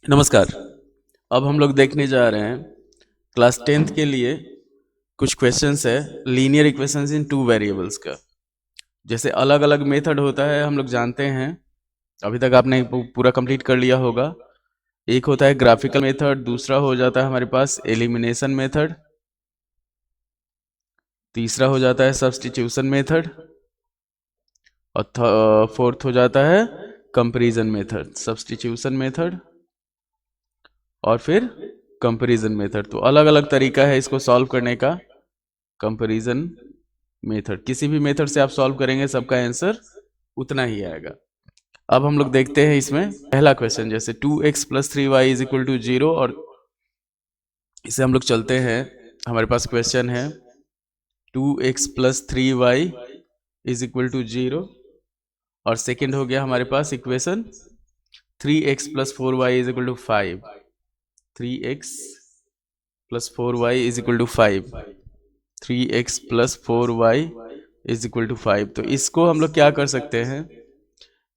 नमस्कार। अब हम लोग देखने जा रहे हैं क्लास 10th के लिए कुछ क्वेश्चंस है लीनियर इक्वेशंस इन टू वेरिएबल्स का। जैसे अलग अलग मेथड होता है हम लोग जानते हैं, अभी तक आपने पूरा कंप्लीट कर लिया होगा। एक होता है ग्राफिकल मेथड, दूसरा हो जाता है हमारे पास एलिमिनेशन मेथड, तीसरा हो जाता है सब्स्टिट्यूशन मेथड और फोर्थ हो जाता है कंपैरिजन मेथड। सब्स्टिट्यूशन मेथड और फिर कंपैरिजन मेथड। तो अलग अलग तरीका है इसको सॉल्व करने का। कंपैरिजन मेथड, किसी भी मेथड से आप सॉल्व करेंगे सबका आंसर उतना ही आएगा। अब हम लोग देखते हैं इसमें पहला क्वेश्चन, जैसे 2x plus 3y is equal to 0, और इसे हम लोग चलते हैं। हमारे पास क्वेश्चन है 2x plus 3y is equal to 0, और सेकेंड हो गया हमारे पास equation 3x plus 4y is equal to 5। 3x plus 4y is equal to 5। 3x plus 4y is equal to 5। तो इसको हम लोग क्या कर सकते हैं,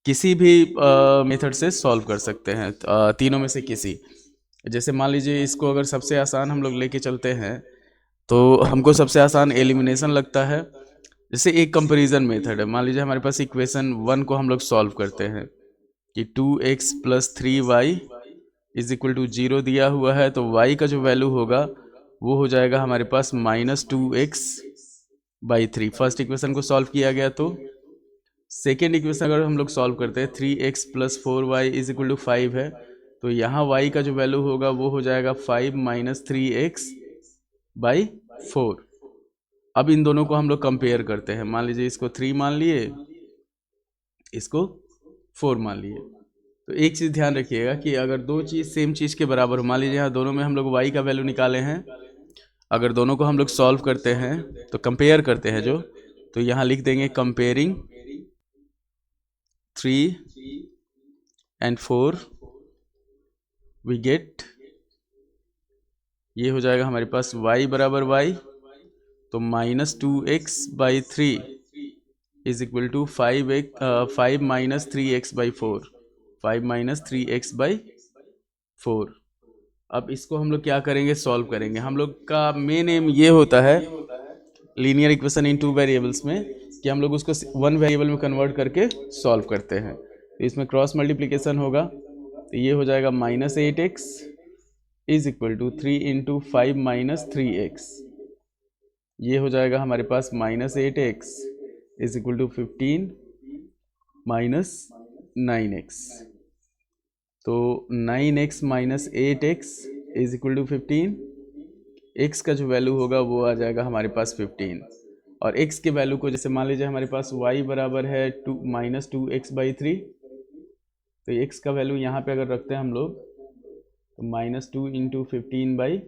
किसी भी मेथड से सॉल्व कर सकते हैं, तीनों में से किसी। जैसे मान लीजिए इसको अगर सबसे आसान हम लोग लेके चलते हैं तो हमको सबसे आसान एलिमिनेशन लगता है। जैसे एक कंपैरिजन मेथड है, मान लीजिए हमारे पास इक्वेशन 1 को हम लोग सॉल्व करते हैं कि 2x plus 3y is equal to 0 दिया हुआ है, तो y का जो वैल्यू होगा वो हो जाएगा हमारे पास -2x/3। फर्स्ट इक्वेशन को सॉल्व किया गया। तो सेकेंड इक्वेशन अगर हम लोग सॉल्व करते हैं 3x plus 4y is equal to 5 है, तो यहाँ y का जो वैल्यू होगा वो हो जाएगा 5 - 3x/4। अब इन दोनों को हम लोग कंपेयर करते हैं। मान लीजिए इसको 3 मान लिए, इसको 4 मान लिए। तो एक चीज़ ध्यान रखिएगा कि अगर दो चीज़ सेम चीज़ के बराबर हो, मान लीजिए यहाँ दोनों में हम लोग y का वैल्यू निकाले हैं, अगर दोनों को हम लोग सॉल्व करते हैं तो कंपेयर करते हैं जो, तो यहाँ लिख देंगे कंपेयरिंग 3 and 4 वी गेट, ये हो जाएगा हमारे पास y बराबर y, तो -2x/3 is equal to 5 - 3x/4। 5 - 3x/4। अब इसको हम लोग क्या करेंगे, सॉल्व करेंगे। हम लोग का मेन एम ये होता है linear equation in two variables में कि हम लोग उसको वन वेरिएबल में कन्वर्ट करके सॉल्व करते हैं। तो इसमें क्रॉस मल्टीप्लिकेशन होगा, तो ये हो जाएगा -8x is equal to 3 × 5 - 3x। ये हो जाएगा हमारे पास -8x is equal to 15 - 9x। तो 9x - 8x is equal to 15। x का जो वैल्यू होगा वो आ जाएगा हमारे पास 15, और x के वैल्यू को जैसे मान लीजिए हमारे पास y बराबर है -2x/3, तो x का वैल्यू यहाँ पे अगर रखते हैं हम लोग तो -2 × 15/3,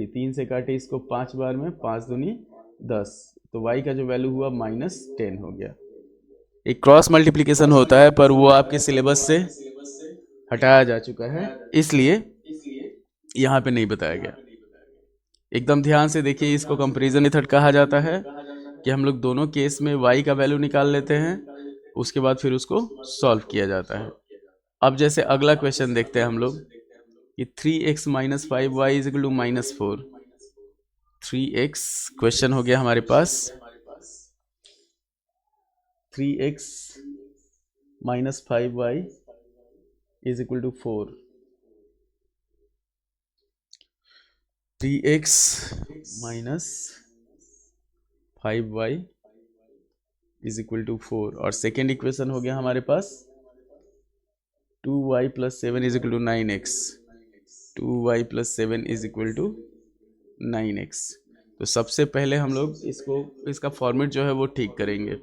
3 से काटे इसको 5 बार में, 5 दूनी 10, तो y का जो वैल्यू हुआ -10 हो गया। एक क्रॉस मल्टीप्लिकेशन होता है पर वो आपके सिलेबस से हटाया जा चुका है, इसलिए यहाँ पे नहीं बताया गया। एकदम ध्यान से देखिए, इसको कंपैरिजन मेथड कहा जाता है कि हम लोग दोनों केस में y का वैल्यू निकाल लेते हैं, उसके बाद फिर उसको सॉल्व किया जाता है। अब जैसे अगला क्वेश्चन देखते हैं हम लोग कि 3x - 5y is equal to -4। 3x question हो गया हमारे पास 3x - 5y is equal to 4। 3x - 5y is equal to 4, और सेकेंड इक्वेशन हो गया हमारे पास 2y + 7 is equal to 9x। 2y + 7 is equal to 9x। तो सबसे पहले हम लोग इसका फॉर्मेट जो है वो ठीक करेंगे।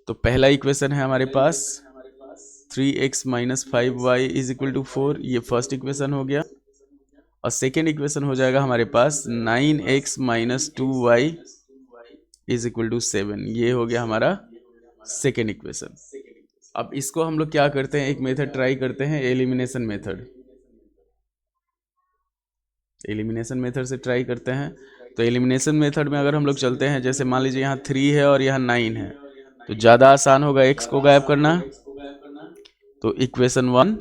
तो पहला इक्वेशन है हमारे पास 3x - 5y is equal to 4, ये फर्स्ट इक्वेशन हो गया, और सेकेंड इक्वेशन हो जाएगा हमारे पास 9x - 2y is equal to 7, ये हो गया हमारा सेकेंड इक्वेशन। अब इसको हम लोग क्या करते हैं, एक मेथड ट्राई करते हैं, एलिमिनेशन मेथड। एलिमिनेशन मेथड से ट्राई करते हैं। तो एलिमिनेशन मेथड में अगर हम लोग चलते हैं, जैसे मान लीजिए यहाँ 3 है और यहाँ 9 है, तो ज़्यादा आसान होगा x को गायब करना। तो इक्वेशन 1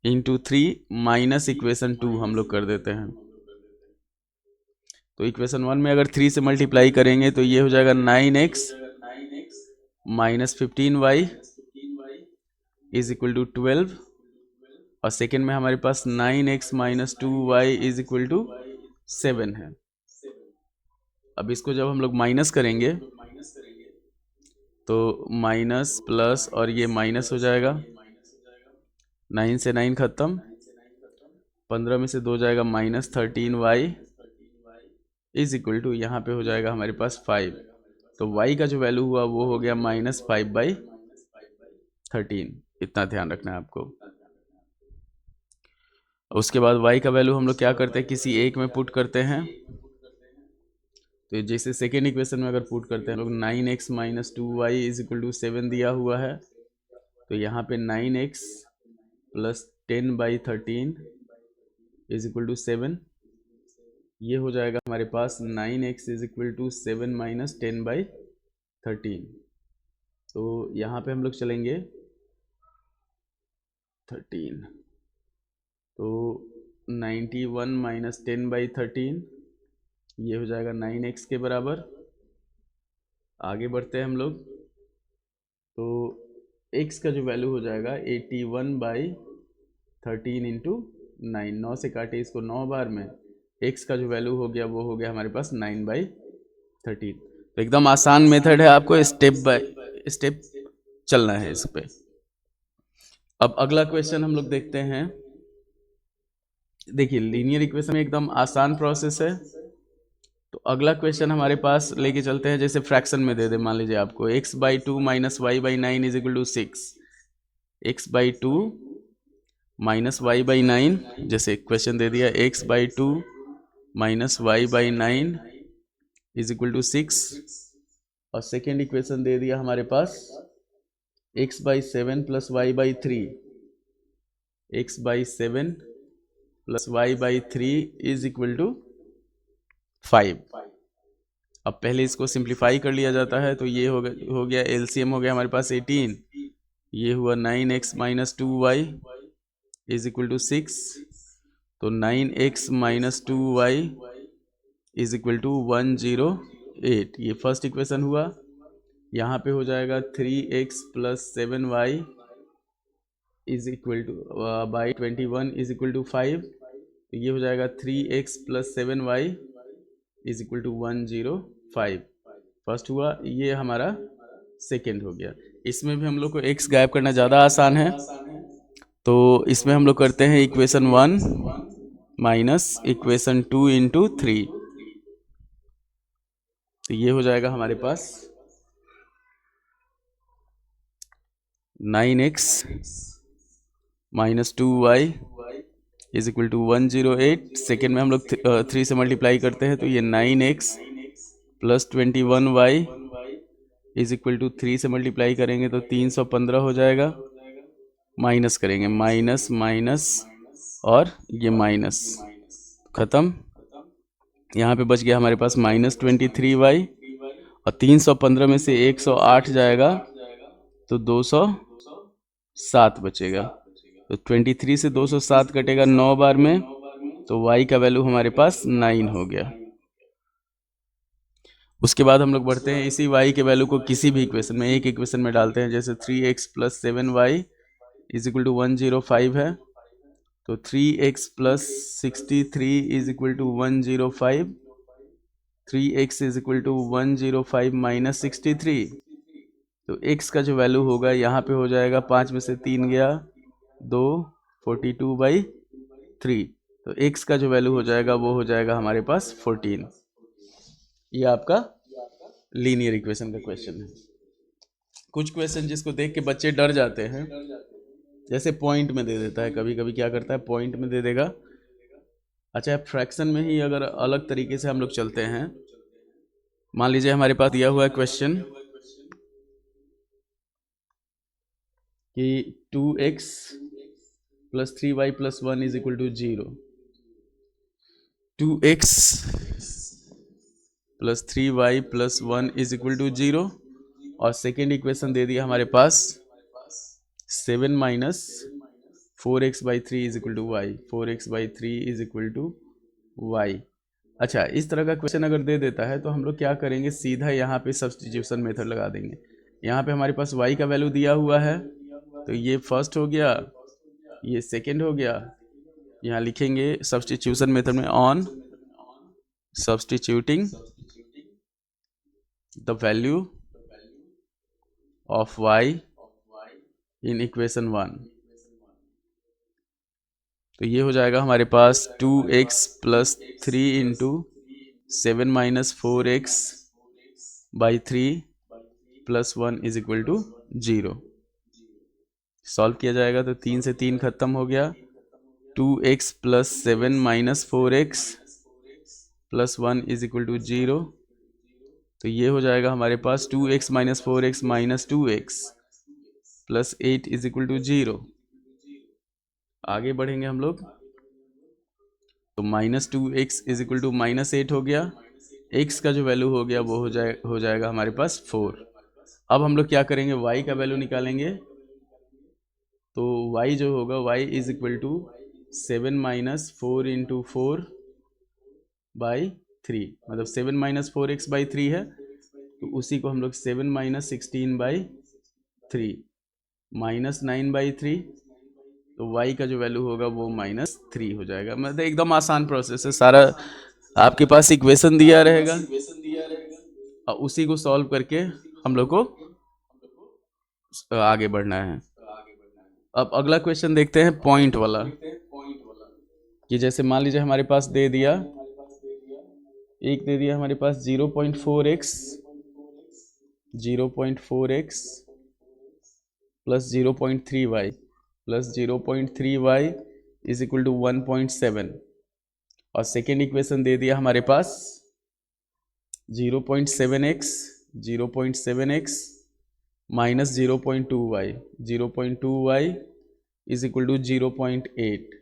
इंटू 3 माइनस इक्वेशन 2 हम लोग कर देते हैं। तो इक्वेशन 1 में अगर 3 से मल्टीप्लाई करेंगे तो ये हो जाएगा 9x minus 15y is equal to 12, और सेकेंड में हमारे पास 9x minus 2y is equal to 7 है। अब इसको जब हम लोग माइनस करेंगे तो माइनस प्लस और ये माइनस हो जाएगा, 9 से 9 खत्म, 15 में से 2 जाएगा minus 13y is equal to यहाँ पे हो जाएगा हमारे पास 5। तो y का जो वैल्यू हुआ वो हो गया माइनस 5/13। इतना ध्यान रखना है आपको। उसके बाद y का वैल्यू हम लोग क्या करते हैं, किसी एक में पुट करते हैं। तो जैसे सेकेंड इक्वेशन में अगर पुट करते हैं लोग 9x minus 2y is equal to 7 दिया हुआ है, तो यहाँ पे 9x plus 10/13 is equal to 7, ये हो जाएगा हमारे पास 9x is equal to 7 minus 10/13। तो यहाँ पे हम लोग चलेंगे 13, तो 91 माइनस 10/13 ये हो जाएगा 9x के बराबर। आगे बढ़ते हैं हम लोग, तो x का जो वैल्यू हो जाएगा 81/13 इंटू 9, 9 से काटे इसको 9 बार में, x का जो वैल्यू हो गया वो हो गया हमारे पास 9/13। तो एकदम आसान मेथड है, आपको स्टेप बाय स्टेप चलना है इस पे। अब अगला क्वेश्चन हम लोग देखते हैं। देखिए लीनियर इक्वेशन में एकदम आसान प्रोसेस है। तो अगला क्वेश्चन हमारे पास लेके चलते हैं, जैसे फ्रैक्शन में दे दे, मान लीजिए आपको x/2 minus y/9 is equal to 6, x/2 minus y/9, जैसे क्वेश्चन दे दिया x/2 minus y/9 is equal to 6, और सेकेंड इक्वेशन दे दिया हमारे पास x/7 plus y/3, x/7 plus y/3 is equal to 5। अब पहले इसको सिंप्लीफाई कर लिया जाता है, तो ये हो गया एलसीएम हो गया हमारे पास 18, ये हुआ 9x minus 2y is equal to 6, तो 9x minus 2y is equal to 108, ये फर्स्ट इक्वेशन हुआ। यहाँ पे हो जाएगा 3x plus 7y is equal to by 21 is equal to 5, तो ये हो जाएगा 3x plus 7y is equal to 105, first हुआ। ये हमारा सेकेंड हो गया। इसमें भी हम लोग को x गायब करना ज़्यादा आसान है, तो इसमें हम लोग करते हैं इक्वेशन 1 माइनस इक्वेशन 2 इंटू 3, तो ये हो जाएगा हमारे पास 9x minus 2y is equal to 108। Second में हम लोग 3 से मल्टीप्लाई करते हैं, तो ये 9x plus 21y is equal to 3 से मल्टीप्लाई करेंगे तो 315 हो जाएगा, माइनस करेंगे माइनस माइनस और ये माइनस ख़त्म। यहाँ पे बच गया हमारे पास माइनस 23y, और 315 में से 108 जाएगा तो 207 बचेगा। तो 23 से 207 कटेगा 9 बार में, तो y का वैल्यू हमारे पास 9 हो गया। उसके बाद हम लोग बढ़ते हैं, इसी y के वैल्यू को किसी भी इक्वेशन में, एक इक्वेशन में डालते हैं। जैसे 3x plus 7y is equal to 105 है, तो 3x plus 63 is equal to 105, 3x is equal to 105 minus 63, तो x का जो वैल्यू होगा यहाँ पे हो जाएगा 5 में से 3 गया 2, 42/3, तो x का जो वैल्यू हो जाएगा वो हो जाएगा हमारे पास 14। ये आपका लीनियर इक्वेशन का क्वेश्चन है। कुछ क्वेश्चन जिसको देख के बच्चे डर जाते हैं, जैसे पॉइंट में दे देता है, कभी कभी क्या करता है पॉइंट में दे देगा। अच्छा, फ्रैक्शन में ही अगर अलग तरीके से हम लोग चलते हैं, मान लीजिए हमारे पास दिया हुआ है क्वेश्चन कि 2x plus 3y plus 1 is equal to 0, 2x plus 3y plus 1 is equal to 0, और सेकेंड इक्वेशन दे दिया हमारे पास 7 minus 4x/3 is equal to Y, 4x/3 is equal to Y. अच्छा, इस तरह का क्वेश्चन अगर दे देता है तो हम लोग क्या करेंगे, सीधा यहाँ पे सब्स्टिट्यूशन मेथड लगा देंगे। यहाँ पे हमारे पास y का वैल्यू दिया हुआ है, तो ये फर्स्ट हो गया, ये सेकंड हो गया। यहाँ लिखेंगे सब्स्टिट्यूशन मेथड में, on substituting the value of y in equation 1, तो ये हो जाएगा हमारे पास 2x plus 3 into 7 minus 4x/3 plus 1 is equal to 0। Solve किया जाएगा तो 3 से 3 खत्म हो गया, 2x plus 7 minus 4x plus 1 is equal to 0। तो ये हो जाएगा हमारे पास 2x minus 4x minus 2x plus 8 is equal to 0। आगे बढ़ेंगे हम लोग, तो minus 2x is equal to minus 8 हो गया, x का जो वैल्यू हो गया वो हो जाएगा हमारे पास 4। अब हम लोग क्या करेंगे, y का वैल्यू निकालेंगे, तो y जो होगा y is equal to 7 minus 4 into 4/3, मतलब 7 माइनस 4x/3 है, तो उसी को हम लोग 7 माइनस 16/3 माइनस 9/3, तो y का जो वैल्यू होगा वो -3 हो जाएगा। मतलब एकदम आसान प्रोसेस है, सारा आपके पास इक्वेशन दिया रहेगा और उसी को सॉल्व करके हम लोग को आगे बढ़ना है। अब अगला क्वेश्चन देखते हैं, पॉइंट वाला, कि जैसे मान लीजिए हमारे पास दे दिया, एक दे दिया हमारे पास 0.4x plus 0.3y plus 0.3y is equal to 1.7, और सेकेंड इक्वेशन दे दिया हमारे पास 0.7x minus 0.2y is equal to 0.8।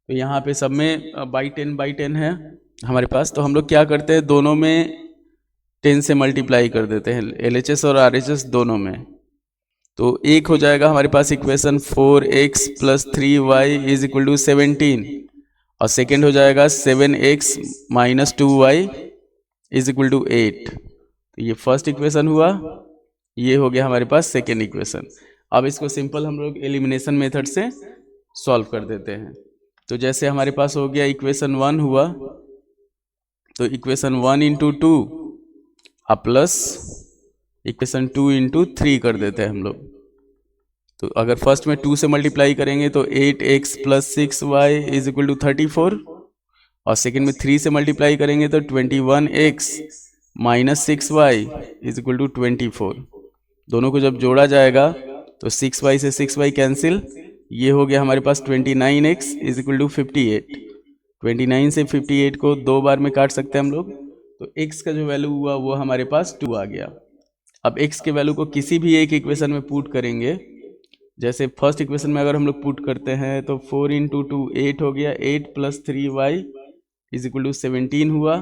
तो यहाँ पे सब में बाई 10 है हमारे पास, तो हम लोग क्या करते हैं, दोनों में 10 से मल्टीप्लाई कर देते हैं, LHS और RHS दोनों में। तो एक हो जाएगा हमारे पास equation 4x plus 3y is equal to 17, और सेकेंड हो जाएगा 7x minus 2y is equal to 8। तो ये फर्स्ट इक्वेशन हुआ, ये हो गया हमारे पास सेकेंड इक्वेशन। अब इसको सिंपल हम लोग एलिमिनेशन मेथड से सॉल्व कर देते हैं। तो जैसे हमारे पास हो गया इक्वेशन 1 हुआ, तो equation 1 into 2 plus equation 2 into 3 कर देते हैं हम लोग। तो अगर फर्स्ट में 2 से मल्टीप्लाई करेंगे तो 8x plus 6y is equal to 34, और सेकेंड में 3 से मल्टीप्लाई करेंगे तो 21x minus 6y is equal to 24। दोनों को जब जोड़ा जाएगा तो 6y से 6y कैंसिल, ये हो गया हमारे पास 29x इज इक्वल टू 58। 29 से 58 को 2 बार में काट सकते हैं हम लोग, तो x का जो वैल्यू हुआ वो हमारे पास 2 आ गया। अब x के वैल्यू को किसी भी एक इक्वेशन में पुट करेंगे, जैसे फर्स्ट इक्वेशन में अगर हम लोग पुट करते हैं तो 4 इंटू 2 8 हो गया, 8 plus 3y is equal to 17 हुआ,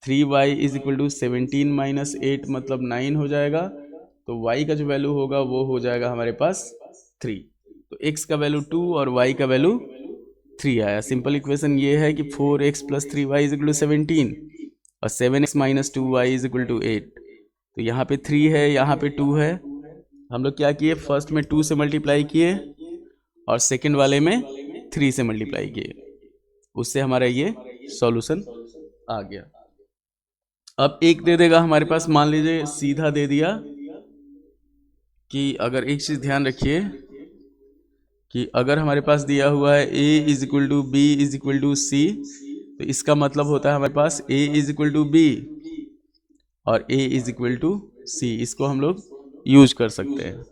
3y is equal to 17 minus 8 मतलब 9 हो जाएगा। तो y का जो वैल्यू होगा वो हो जाएगा हमारे पास 3। तो x का वैल्यू 2 और y का वैल्यू 3 आया। सिंपल इक्वेशन ये है कि 4x plus 3y is equal to 17 और 7x minus 2y is equal to 8। तो यहाँ पे 3 है, यहाँ पे 2 है। हम लोग क्या किए, फर्स्ट में 2 से मल्टीप्लाई किए और सेकंड वाले में 3 से मल्टीप्लाई किए, उससे हमारा ये सॉल्यूशन आ गया। अब एक दे देगा हमारे पास, मान लीजिए सीधा दे दिया कि अगर एक चीज ध्यान रखिए कि अगर हमारे पास दिया हुआ है a is equal to b is equal to c, तो इसका मतलब होता है हमारे पास a is equal to b और a is equal to c. इसको हम लोग यूज कर सकते हैं।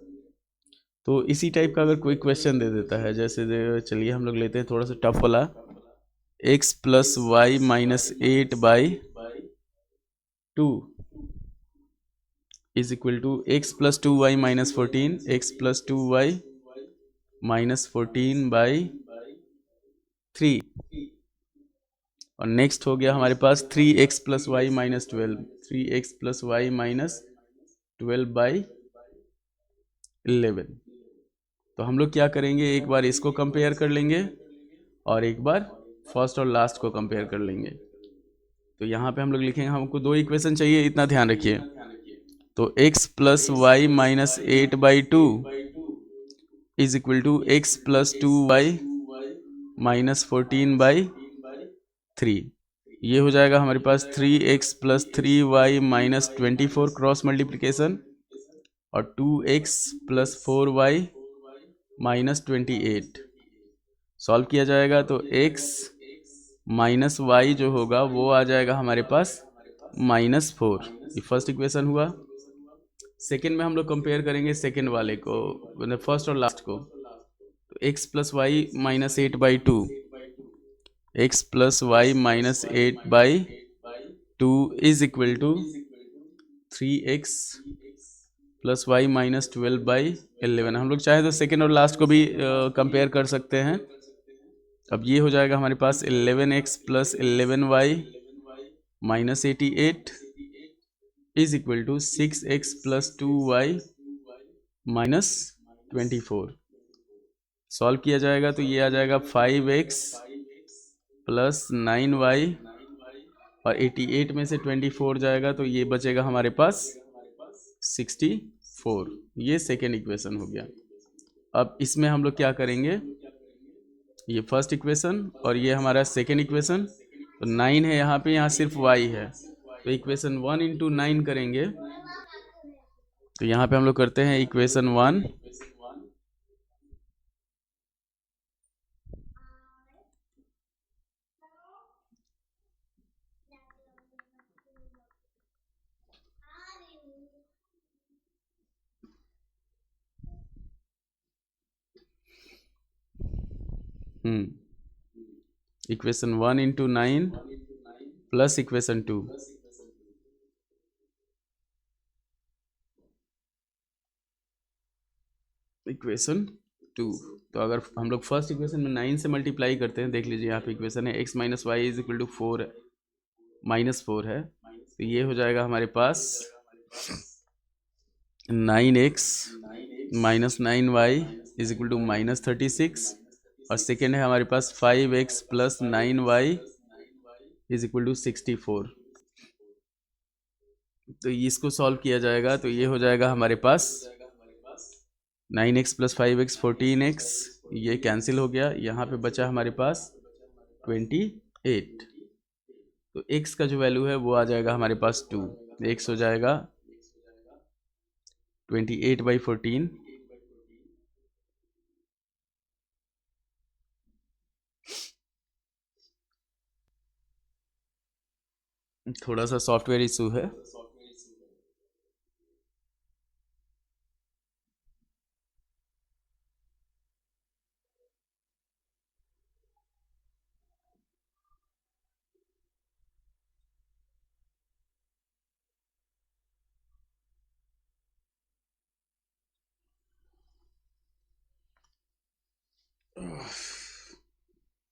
तो इसी टाइप का अगर कोई क्वेश्चन दे देता है, जैसे चलिए हम लोग लेते हैं थोड़ा सा टफ वाला, x plus Y minus 8/2 is equal to x plus 2y minus 14, x plus 2y minus 14/3, और नेक्स्ट हो गया हमारे पास 3x plus Y minus 12, 3x plus Y minus 12/11। तो हम लोग क्या करेंगे, एक बार इसको कंपेयर कर लेंगे और एक बार फर्स्ट और लास्ट को कंपेयर कर लेंगे। तो यहाँ पे हम लोग लिखेंगे, हमको दो इक्वेशन चाहिए, इतना ध्यान रखिए। तो x plus Y minus 8/2 is equal to X plus 2y minus 14/3। ये हो जाएगा हमारे पास 3x plus 3y minus 24 cross multiplication, और 2x plus 4y minus 28 solve किया जाएगा। तो x माइनस वाई जो होगा वो आ जाएगा हमारे पास -4। ये फर्स्ट इक्वेशन हुआ। सेकेंड में हम लोग कंपेयर करेंगे सेकेंड वाले को, मतलब फर्स्ट और लास्ट को। तो x plus Y minus 8/2, X plus Y minus 8/2 is equal to 3x plus Y minus 12/11। हम लोग चाहे तो सेकेंड और लास्ट को भी कंपेयर कर सकते हैं। अब ये हो जाएगा हमारे पास 11x plus 11y minus 88 is equal to 6x plus 2y minus 24। Solve किया जाएगा तो ये आ जाएगा 5x प्लस 9y, और 88 में से 24 जाएगा तो ये बचेगा हमारे पास 64। ये सेकेंड इक्वेशन हो गया। अब इसमें हम लोग क्या करेंगे, ये फर्स्ट इक्वेशन और ये हमारा सेकेंड इक्वेशन। तो 9 है यहाँ पे, यहाँ सिर्फ y है, तो इक्वेशन 1 इंटू 9 करेंगे। तो यहाँ पे हम लोग करते हैं equation 1, equation 1 into 9 plus equation 2। Equation 2, तो अगर हम लोग फर्स्ट इक्वेशन में 9 से मल्टीप्लाई करते हैं, देख लीजिए यहाँ पे इक्वेशन है x minus Y is equal to 4 -4 है, तो ये हो जाएगा हमारे पास 9x minus 9y is equal to minus 36, और सेकेंड है हमारे पास 5x plus 9y is equal to 64। तो इसको सॉल्व किया जाएगा तो ये हो जाएगा हमारे पास 9x प्लस 5x 14x, ये कैंसिल हो गया। यहाँ पे बचा हमारे पास 28। तो x का जो वैल्यू है वो आ जाएगा हमारे पास 2। x हो जाएगा 28/14। थोड़ा सा सॉफ्टवेयर इशू है।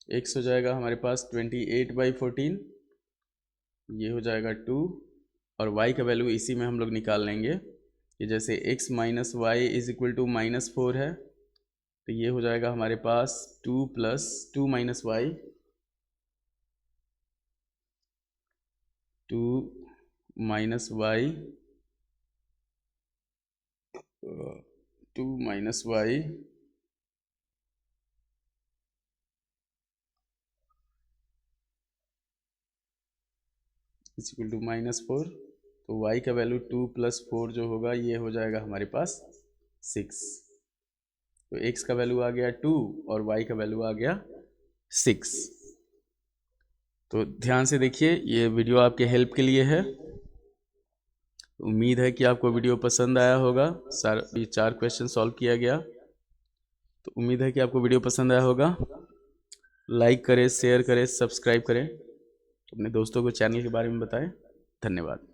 x हो जाएगा हमारे पास 28/14, ये हो जाएगा 2, और y का वैल्यू इसी में हम लोग निकाल लेंगे। ये जैसे x minus Y is equal to -4 है, तो ये हो जाएगा हमारे पास 2 plus 2 minus Y, 2 minus Y, 2 minus Y is equal to -4। तो y का वैल्यू 2 प्लस 4 जो होगा ये हो जाएगा हमारे पास 6। तो x का वैल्यू आ गया 2 और y का वैल्यू आ गया 6। तो ध्यान से देखिए, ये वीडियो आपके हेल्प के लिए है। उम्मीद है कि आपको वीडियो पसंद आया होगा। ये 4 क्वेश्चन सॉल्व किया गया, तो उम्मीद है कि आपको वीडियो पसंद आया होगा। लाइक करें, शेयर करें, सब्सक्राइब करें, अपने दोस्तों को चैनल के बारे में बताएं। धन्यवाद।